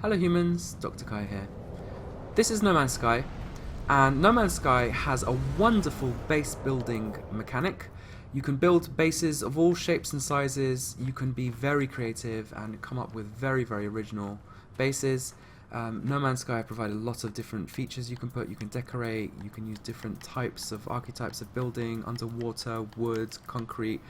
Hello humans, Dr. Kai here. This is No Man's Sky, and No Man's Sky has a wonderful base building mechanic. You can build bases of all shapes and sizes, you can be very creative and come up with very original bases. No Man's Sky provides a lot of different features you can decorate, you can use different types of archetypes of building, underwater, wood, concrete.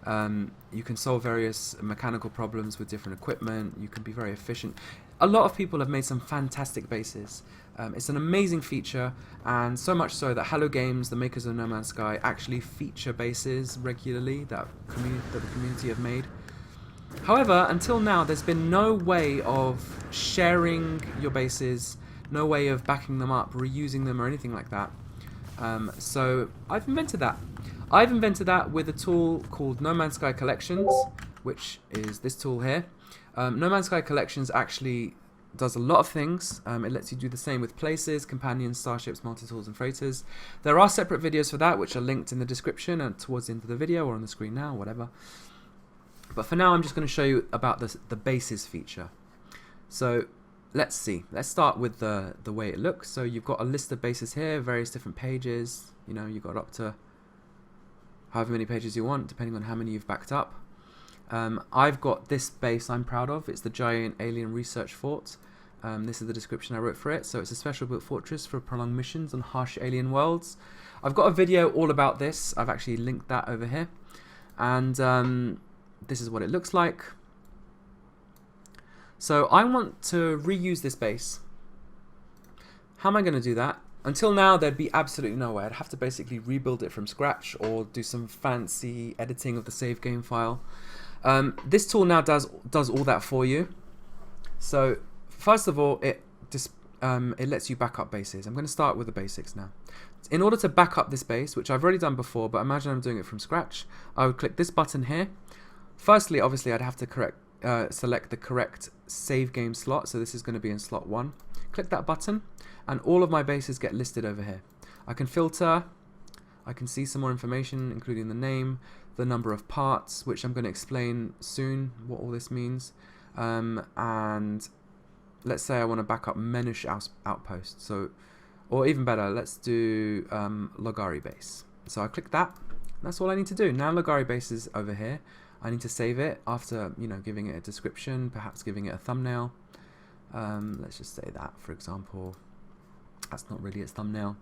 You can solve various mechanical problems with different equipment, you can be very efficient. A lot of people have made some fantastic bases. It's an amazing feature, and so much so that Hello Games, the makers of No Man's Sky, actually feature bases regularly that the community have made. However, until now, there's been no way of sharing your bases, no way of backing them up, reusing them, or anything like that. So I've invented that. I've invented that with a tool called No Man's Sky Collections, which is this tool here. No Man's Sky Collections actually does a lot of things. It lets you do the same with places, companions, starships, multi-tools, and freighters. There are separate videos for that, which are linked in the description and towards the end of the video or on the screen now, whatever. But for now, I'm just going to show you about the bases feature. So let's see. Let's start with the way it looks. So you've got a list of bases here, various different pages. You know, you've got up to however many pages you want, depending on how many you've backed up. I've got this base I'm proud of. It's the Giant Alien Research Fort. This is the description I wrote for it. So it's a special built fortress for prolonged missions on harsh alien worlds. I've got a video all about this. I've actually linked that over here. And this is what it looks like. So I want to reuse this base. How am I going to do that? Until now, there'd be absolutely no way. I'd have to basically rebuild it from scratch or do some fancy editing of the save game file. This tool now does all that for you. So first of all, it lets you back up bases. I'm going to start with the basics now. In order to back up this base, which I've already done before, but imagine I'm doing it from scratch, I would click this button here. Firstly, obviously, I'd have to select the correct save game slot. So this is going to be in slot 1. Click that button, and all of my bases get listed over here. I can filter. I can see some more information, including the name, the number of parts, which I'm going to explain soon what all this means. And let's say I want to back up Menish Outpost. So, or even better, let's do Logari base. So I click that. That's all I need to do. Now Logari base is over here. I need to save it after, giving it a description, perhaps giving it a thumbnail. Let's just say that, for example. That's not really its thumbnail.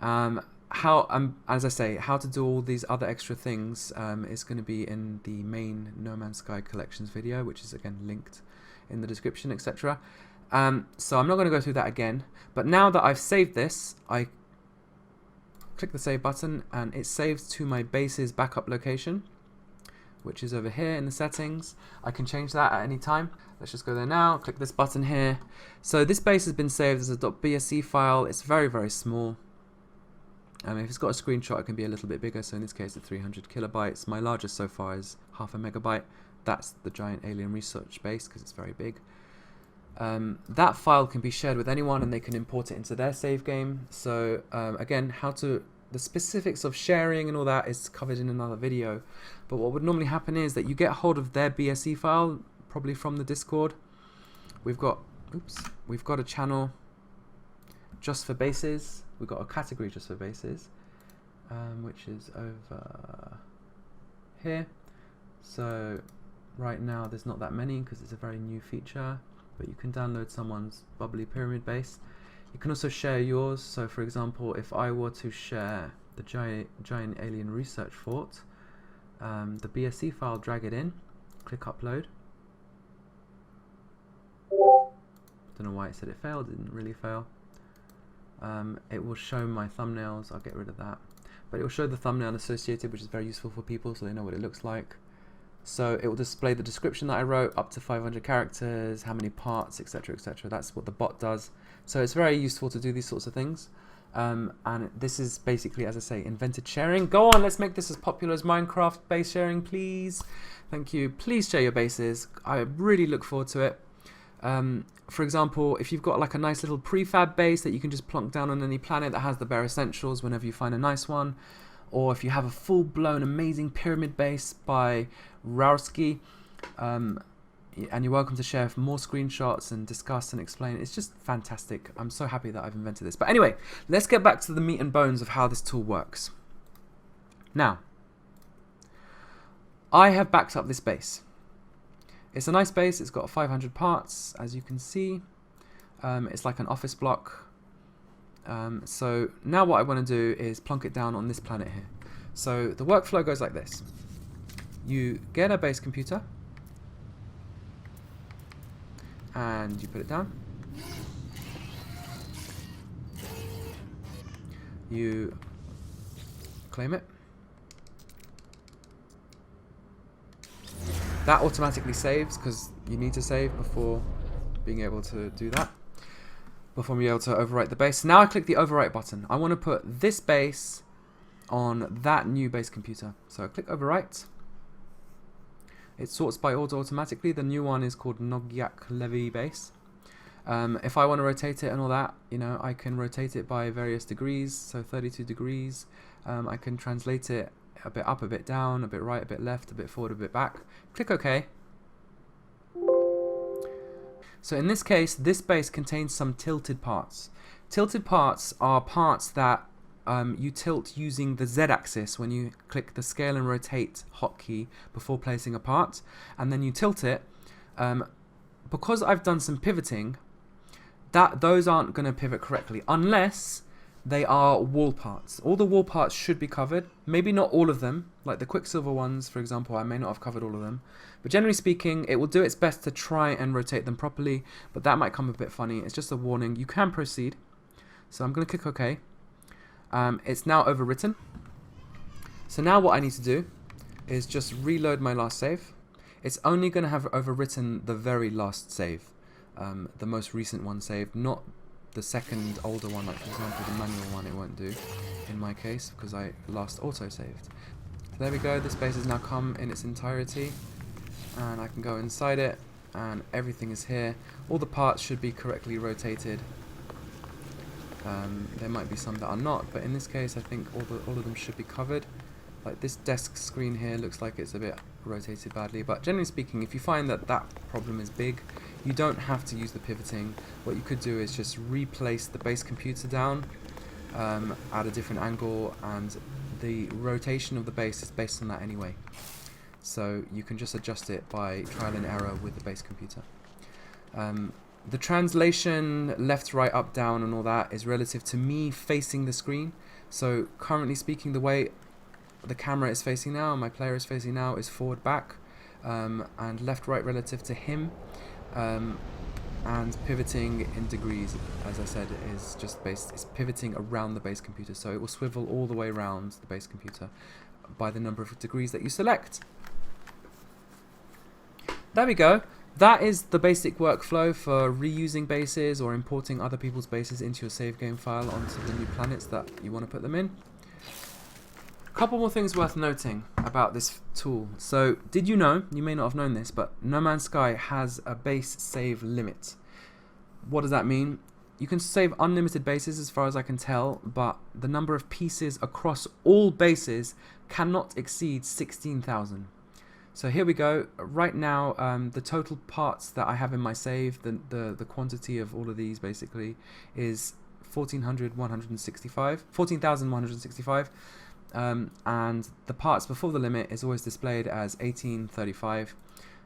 As I say, how to do all these other extra things is going to be in the main No Man's Sky Collections video, which is again linked in the description, etc. So I'm not going to go through that again. But now that I've saved this, I click the save button, and it saves to my base's backup location, which is over here in the settings. I can change that at any time. Let's just go there now, click this button here. So this base has been saved as a .bsc file. It's very small. If it's got a screenshot, it can be a little bit bigger. So in this case, it's 300 kilobytes. My largest so far is 0.5 megabyte. That's the Giant Alien Research base because it's very big. That file can be shared with anyone, and they can import it into their save game. So again, the specifics of sharing and all that is covered in another video. But what would normally happen is that you get hold of their BSC file, probably from the Discord. We've got a channel just for bases. We've got a category just for bases, which is over here. So right now there's not that many because it's a very new feature, but you can download someone's bubbly pyramid base. You can also share yours. So for example, if I were to share the Giant Alien Research Fort, the BSC file, drag it in, click upload. Don't know why it said it failed. It didn't really fail. It will show my thumbnails. I'll get rid of that, but it will show the thumbnail associated, which is very useful for people so they know what it looks like. So it will display the description that I wrote, up to 500 characters, how many parts, etc, etc. That's what the bot does. So it's very useful to do these sorts of things. And this is basically, as I say, invented sharing. Go on, let's make this as popular as Minecraft base sharing, please. Thank you. Please share your bases. I really look forward to it. For example, if you've got like a nice little prefab base that you can just plonk down on any planet that has the bare essentials whenever you find a nice one, or if you have a full-blown amazing pyramid base by Rowski, and you're welcome to share more screenshots and discuss and explain. It's just fantastic. I'm so happy that I've invented this. But anyway, let's get back to the meat and bones of how this tool works. Now, I have backed up this base. It's a nice base. It's got 500 parts, as you can see. It's like an office block. So now what I want to do is plonk it down on this planet here. So the workflow goes like this. You get a base computer and you put it down. You claim it. That automatically saves because you need to save before being able to do that. Before being able to overwrite the base. Now I click the overwrite button. I want to put this base on that new base computer. So I click overwrite. It sorts by order automatically. The new one is called Nogyak Levy base. If I want to rotate it and all that, you know, I can rotate it by various degrees. So 32 degrees. I can translate it a bit up, a bit down, a bit right, a bit left, a bit forward, a bit back. Click OK. So in this case, this base contains some tilted parts. Tilted parts are parts that you tilt using the Z-axis when you click the scale and rotate hotkey before placing a part, and then you tilt it. Because I've done some pivoting, those aren't going to pivot correctly unless they are wall parts. All the wall parts should be covered. Maybe not all of them, like the Quicksilver ones, for example. I may not have covered all of them. But generally speaking, it will do its best to try and rotate them properly, but that might come a bit funny. It's just a warning. You can proceed. So I'm going to click OK. It's now overwritten. So now what I need to do is just reload my last save. It's only going to have overwritten the very last save, the most recent one saved, not the second older one, like for example the manual one. It won't do in my case because I last auto-saved. So there we go, this base has now come in its entirety and I can go inside it and everything is here. All the parts should be correctly rotated. There might be some that are not, but in this case I think all of them should be covered. Like this desk screen here looks like it's a bit rotated badly, but generally speaking, if you find that that problem is big, you don't have to use the pivoting. What you could do is just replace the base computer down at a different angle, and the rotation of the base is based on that anyway. So you can just adjust it by trial and error with the base computer. The translation left, right, up, down and all that is relative to me facing the screen. So currently speaking, the way the camera is facing now and my player is facing now is forward, back, and left, right relative to him, and pivoting in degrees, as I said, is just it's pivoting around the base computer, so it will swivel all the way around the base computer by the number of degrees that you select. There we go. That is the basic workflow for reusing bases or importing other people's bases into your save game file onto the new planets that you want to put them in. Couple more things worth noting about this tool. So, did you know, you may not have known this, but No Man's Sky has a base save limit. What does that mean? You can save unlimited bases as far as I can tell, but the number of pieces across all bases cannot exceed 16,000. So here we go. Right now, the total parts that I have in my save, the quantity of all of these basically is 14,165. And the parts before the limit is always displayed as 1835.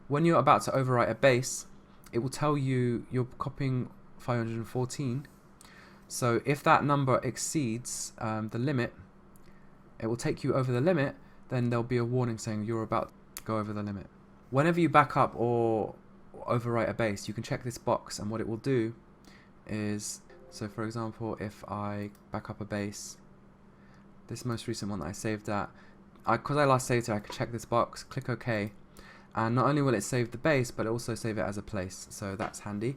When you're about to overwrite a base, it will tell you you're copying 514. So if that number exceeds the limit, it will take you over the limit. Then there'll be a warning saying you're about to go over the limit. Whenever you back up or overwrite a base, you can check this box, and what it will do is, so for example, if I back up a base, this most recent one that I saved at, because I last saved it, I can check this box, click OK, and not only will it save the base, but it also save it as a place, so that's handy.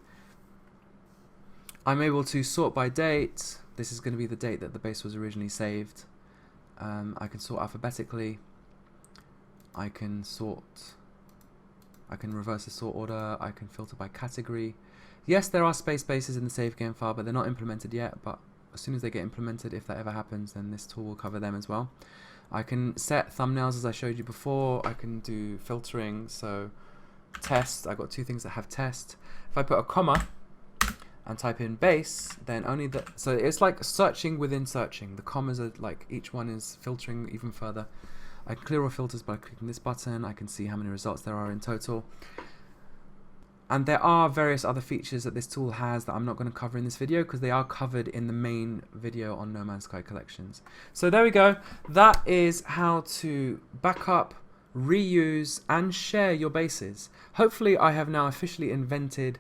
I'm able to sort by date. This is going to be the date that the base was originally saved. I can sort alphabetically. I can reverse the sort order. I can filter by category. Yes, there are space bases in the save game file, but they're not implemented yet, but as soon as they get implemented, if that ever happens, then this tool will cover them as well. I can set thumbnails as I showed you before. I can do filtering, so test. I've got two things that have test. If I put a comma and type in base, then only the, so it's like searching within searching. The commas are like, each one is filtering even further. I can clear all filters by clicking this button. I can see how many results there are in total. And there are various other features that this tool has that I'm not going to cover in this video because they are covered in the main video on No Man's Sky collections. So there we go. That is how to back up, reuse, and share your bases. Hopefully I have now officially invented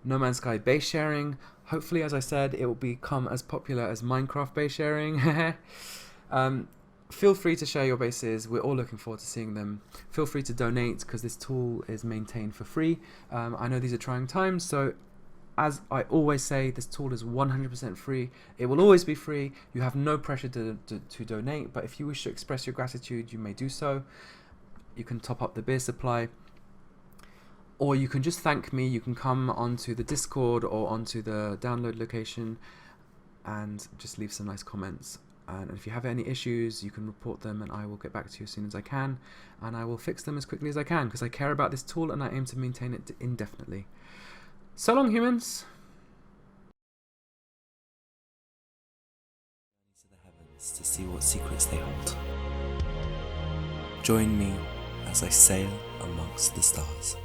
No Man's Sky base sharing. Hopefully, as I said, it will become as popular as Minecraft base sharing. Feel free to share your bases. We're all looking forward to seeing them. Feel free to donate because this tool is maintained for free. I know these are trying times, so as I always say, this tool is 100% free. It will always be free. You have no pressure to donate, but if you wish to express your gratitude, you may do so. You can top up the beer supply, or you can just thank me. You can come onto the Discord or onto the download location and just leave some nice comments. And if you have any issues, you can report them and I will get back to you as soon as I can, and I will fix them as quickly as I can because I care about this tool and I aim to maintain it indefinitely. So long, humans. To the heavens to see what secrets they hold. Join me as I sail amongst the stars.